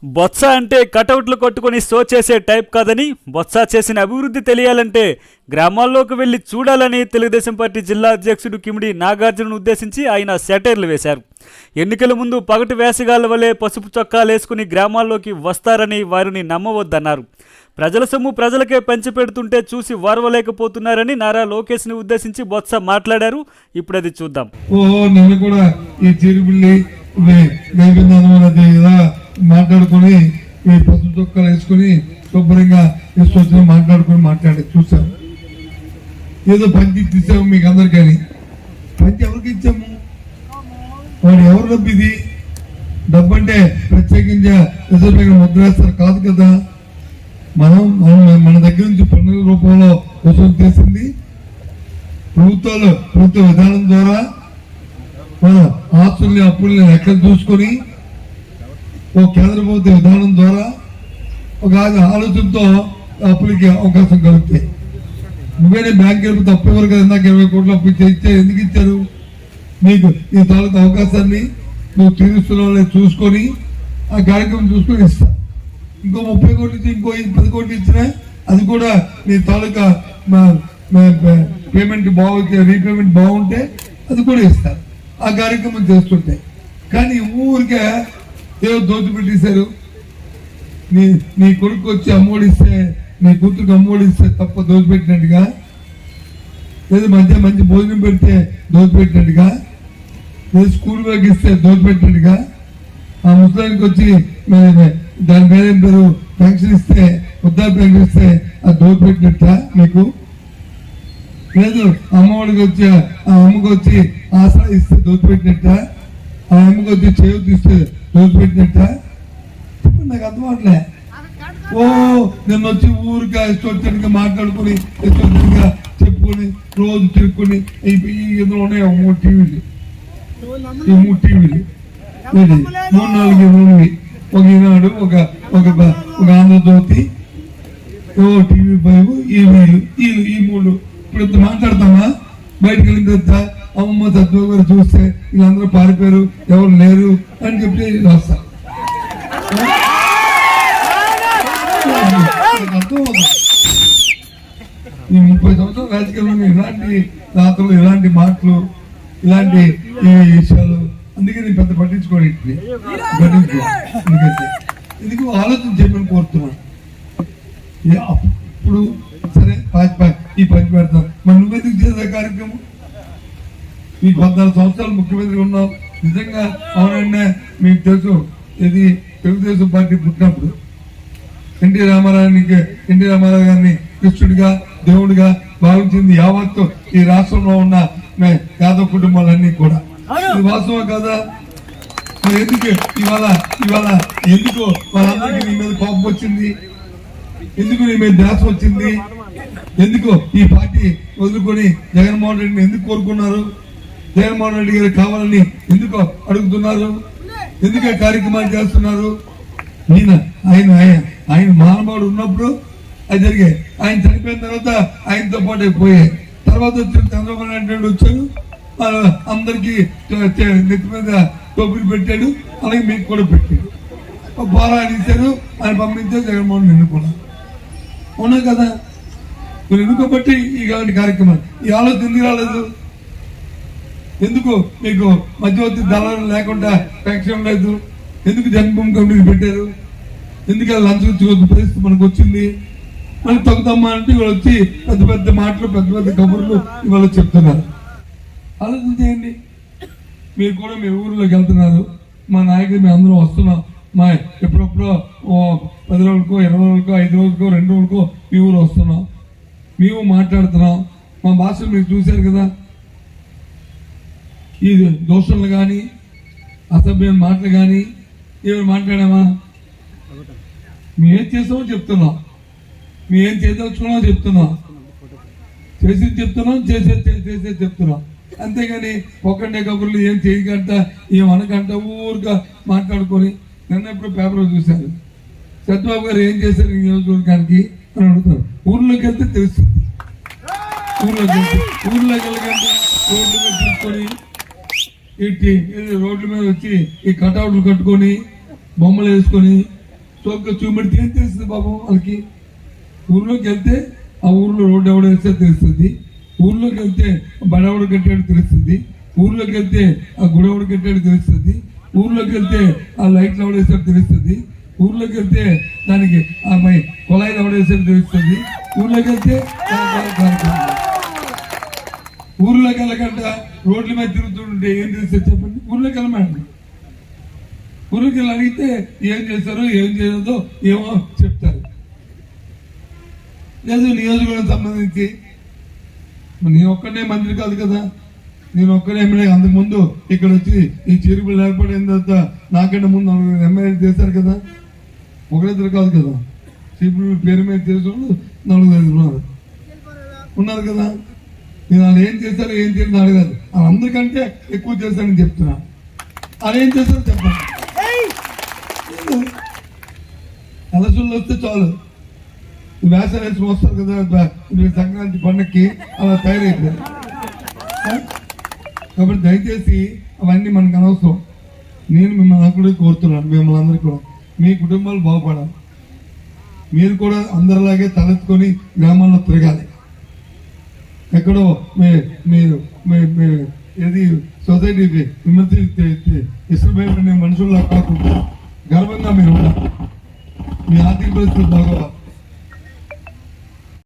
బొత్స అంటే కటౌట్లు కొట్టుకొని షో చేసే టైప్ కాదని, బొత్స చేసిన అభివృద్ధి తెలియాలంటే గ్రామాల్లోకి వెళ్లి చూడాలని తెలుగుదేశం పార్టీ జిల్లా అధ్యక్షుడు కిమిడి నాగార్జునను ఉద్దేశించి ఆయన సెటైర్లు వేశారు. ఎన్నికల ముందు పగటి వేసగాళ్ల వలె పసుపు చొక్కాలేసుకుని గ్రామాల్లోకి వస్తారని వారిని నమ్మవద్దన్నారు. ప్రజల సొమ్ము ప్రజలకే పంచిపెడుతుంటే చూసి వారవలేకపోతున్నారని నారా లోకేష్ని ఉద్దేశించి బొత్స మాట్లాడారు. ఇప్పుడు అది చూద్దాం. మాట్లాడుకుని ఈ పసుపు చొక్కాలు వేసుకుని శుభ్రంగా తీసుకొచ్చి మాట్లాడి చూసాము. ఏదో పంచి ఇచ్చాము మీకు అందరికీ. పంచి ఎవరికి ఇచ్చాము? వాడు ఎవరు డబ్బు? ఇది డబ్బు అంటే ప్రత్యేకించి రిజర్వ్ బ్యాంక్ ముద్రేస్తారు కాదు కదా. మన దగ్గర నుంచి పన్నుల రూపంలో వసూలు చేసింది ప్రభుత్వ విధానం ద్వారా మన ఆస్తుల్ని అప్పుల్ని లెక్కలు చూసుకొని ఓ కేంద్ర ప్రభుత్వ విధానం ద్వారా ఒక ఆలోచనతో అప్పులకి అవకాశం కలుగుతాయి. నువ్వేనే బ్యాంక్ వెళ్ళిపోతే అప్పు ఎవరు కదా, ఇందాక 20 కోట్లు అప్పు ఇచ్చే ఎందుకు ఇచ్చారు? నీకు నీ తాలూకా అవకాశాన్ని నువ్వు తీరుస్తున్నావు చూసుకొని ఆ కార్యక్రమం చూసుకొని ఇస్తా. ఇంకో 30 కోట్లు ఇచ్చి ఇంకో 10 కోట్లు ఇచ్చినా అది కూడా నీ తాలూకా పేమెంట్ రీపేమెంట్ బాగుంటే అది కూడా ఇస్తారు. ఆ కార్యక్రమం చేస్తుంటే కానీ ఊరికే ఏదో దోచిపెట్టేశారు. నీ కొడుకు వచ్చి అమ్మోడిస్తే, నీ కూతురుకు అమ్మోడిస్తే తప్ప దోచిపెట్టినట్టుగా, లేదా మంచి భోజనం పెడితే దోచిపెట్టినట్టుగా, లేదా స్కూల్ బ్యాగ్ ఇస్తే దోచిపెట్టినట్టుగా, ఆ ముసలానికి వచ్చి దాని మీద పేరు పెన్షన్ ఇస్తే, వృద్ధాప్య పెన్షన్ ఇస్తే అది దోచిపెట్టినట్ట మీకు? లేదు అమ్మఒడికి వచ్చి ఆ అమ్మకి వచ్చి ఆసరా ఇస్తే దోచిపెట్టినట్ట, ఆ అమ్మకి వచ్చి చేయూత ఇస్తే దోచిపెట్టినట్ట? నాకు అర్థం అవట్లే. ఓ నిన్న వచ్చి ఊరిగా ఇష్టొచ్చడిగా మాట్లాడుకుని ఇష్టొచ్చడిగా చెప్పుకొని రోజు తిరుక్కొని ఇందులో ఉన్నాయి 3 టీవీలు, ఈ 3 టీవీలు 3-4 ఒక ఈనాడు, ఒక ఆంధ్రజ్యోతి, TV5, ఈ 3. ఇప్పుడు ఇంత మాట్లాడతామా? బయటకు వెళ్ళిన తర్వాత అమ్మమ్మ సత్వ గారు చూస్తే వీళ్ళందరూ పారిపోయారు, ఎవరు లేరు అని చెప్పి రాస్తారు. ఈ 30 సంవత్సరాల రాజకీయంలో ఇలాంటి రాతలు, ఇలాంటి మాటలు, ఇలాంటి విషయాలు అందుకే నేను పెద్ద పట్టించుకోండి. ఎందుకంటే ఎందుకు ఆలోచన చేయమని కోరుతున్నాను. ఇప్పుడు సరే ఈ పంచి పెడతాం, మరి నువ్వెందుకు చేసే కార్యక్రమం? మీకు 14 సంవత్సరాలు ముఖ్యమంత్రి ఉన్నావు. నిజంగా అవునండి, మీకు తెలుసు ఇది తెలుగుదేశం పార్టీ పుట్టినప్పుడు ఎన్టీ రామారావు గారిని కృష్ణుడిగా, దేవుడిగా భావించింది యావత్తు ఈ రాష్ట్రంలో ఉన్న యాదవ్ కుటుంబాలన్నీ కూడా. ఇది వాస్తవం కదా? మరి ఎందుకు ఇవాళ ఎందుకు వాళ్ళందరికీ నీ మీద కోపం వచ్చింది? ఎందుకు నీ మీద ధ్యాస వచ్చింది? ఎందుకు ఈ పార్టీ వదులుకొని జగన్మోహన్ రెడ్డిని ఎందుకు కోరుకున్నారు? జగన్మోహన్ రెడ్డి గారు కావాలని ఎందుకు అడుగుతున్నారు? ఎందుకు కార్యక్రమాలు చేస్తున్నారు? ఆయన మానవుడు ఉన్నప్పుడు అది జరిగాయి. ఆయన చనిపోయిన తర్వాత ఆయనతో పాటు అయిపోయాయి. తర్వాత వచ్చిన చంద్రబాబు నాయుడు వచ్చాడు, అందరికీ నెత్తి మీద టోపీలు పెట్టాడు, అలాగే మీకు కూడా పెట్టాడు. పోరాడు ఇచ్చారు, ఆయన పంపించారు, జగన్మోహన్ ఎన్నుకున్నారు. అవునా కదా? మీరు ఎన్నుకోబట్టి ఇలాంటి కార్యక్రమాలు. ఈ ఆలోచన ఎందుకు రాలేదు? ఎందుకు మీకు మధ్యవర్తి దళాలు లేకుండా పెన్షన్ లేదు? ఎందుకు జన్మభూమి కమిటీ పెట్టారు? ఎందుకు లంచగొచ్చుకోవద్దు పరిస్థితి మనకు వచ్చింది? మళ్ళీ తగ్గుతామా అంటే ఇవాళ వచ్చి పెద్ద మాటలు, పెద్ద కబుర్లు ఇవాళ చెప్తున్నారు. ఆలోచన చేయండి. మీరు కూడా మీ ఊరిలోకి వెళ్తున్నారు, మా నాయకులు మేము అందరం వస్తున్నాం. మా ఎప్పుడప్పుడు 10 రోజులకో, 20 రోజులకో, 5 రోజులకో, 2 రోజులకో మీ ఊరు వస్తున్నాం. మేము మాట్లాడుతున్నాం. మా భాషలు మీరు చూశారు కదా. ఈ దోషణలు కానీ, అసభ్యమైన మాటలు కానీ ఏమైనా మాట్లాడామా? మేమేం చేస్తామో చెప్తున్నాం, మేమేం చేదలుచుకున్నామో చెప్తున్నాం, చేసేది చెప్తున్నాం, చేసేది చెప్తున్నాం. అంతేగాని ఒక్కటే కబుర్లు ఏం చేయకంట, ఏం అనకంట ఊరుగా మాట్లాడుకొని. నిన్న ఎప్పుడు పేపర్లో చూశారు, సత్యబాబు గారు ఏం చేశారు ఈ నియోజకవర్గానికి అని అడుగుతారు. ఊర్లోకి వెళ్తే తెలుస్తుంది. ఊర్లోకి వెళ్ళకంటే రోడ్లు మీద చూసుకొని రోడ్ల మీద వచ్చి ఈ కటౌట్లు కట్టుకొని బొమ్మలు వేసుకొని తోక చూపెడితే ఏం తెలుస్తుంది పాపం వాళ్ళకి? ఊర్లోకి వెళ్తే ఆ ఊర్లో రోడ్డు ఎవడో వేస్తే తెలుస్తుంది, ఊర్లోకి వెళ్తే బడవడు కట్టాడు తెలుస్తుంది, ఊర్లోకి వెళ్తే ఆ గుడవడు కట్టాడు తెలుస్తుంది, ఊర్లోకి వెళ్తే ఆ లైట్లు ఎవడేసాడు తెలుస్తుంది, ఊర్లోకి వెళ్తే దానికి ఆ కొలాయిలు ఎవడేసాడు తెలుస్తుంది, ఊర్లోకి వెళ్తే ఊర్లోకి వెళ్ళకంట రోడ్ల మీద తిరుగుతుంటే ఏం తెలుస్తుంది చెప్పండి? ఊర్లోకి వెళ్ళమండి. ఊరికి వెళ్ళి అడిగితే ఏం చేశారో ఏం చేయదో ఏమో చెప్తారు. లేదు నియోజకవర్గం సంబంధించి నేను ఒక్కనే మంత్రి కాదు కదా, నేను ఒక్కనే ఎమ్మెల్యే. అంతకుముందు ఇక్కడ వచ్చి ఈ చిరుపులు ఏర్పడిన తర్వాత నాకంటే ముందు 4 ఎమ్మెల్యే చేశారు కదా, ఒకరిద్దరు కాదు కదా. చిరుపులు పేరు మీద చేసిన 4 ఉన్నారు కదా. నేను వాళ్ళు ఏం చేశారో ఏం చేయాలని అడగదు, అందరికంటే ఎక్కువ చేశానని చెప్తున్నా. వాళ్ళు ఏం చేశారో చెప్పండి. ఎలక్షన్లు వస్తే చాలు వేసవి వేసి వస్తారు కదా సంక్రాంతి పండక్కి, అలా తయారైపోయారు. కాబట్టి దయచేసి అవన్నీ మనకు అనవసరం. నేను మిమ్మల్ని అందరూ కోరుతున్నాను, మిమ్మల్ని అందరూ కూడా మీ కుటుంబాలు బాగుపడాలి. మీరు కూడా అందరిలాగే తలెత్తుకొని గ్రామాల్లో తిరగాలి. ఎక్కడో మీరు ఏది సొసైటీకి విమర్శించి ఇష్టమైన మనుషుల్లా కాకుండా గర్వంగా మీరు ఉండాలి. మీ ఆర్థిక పరిస్థితులు బాగా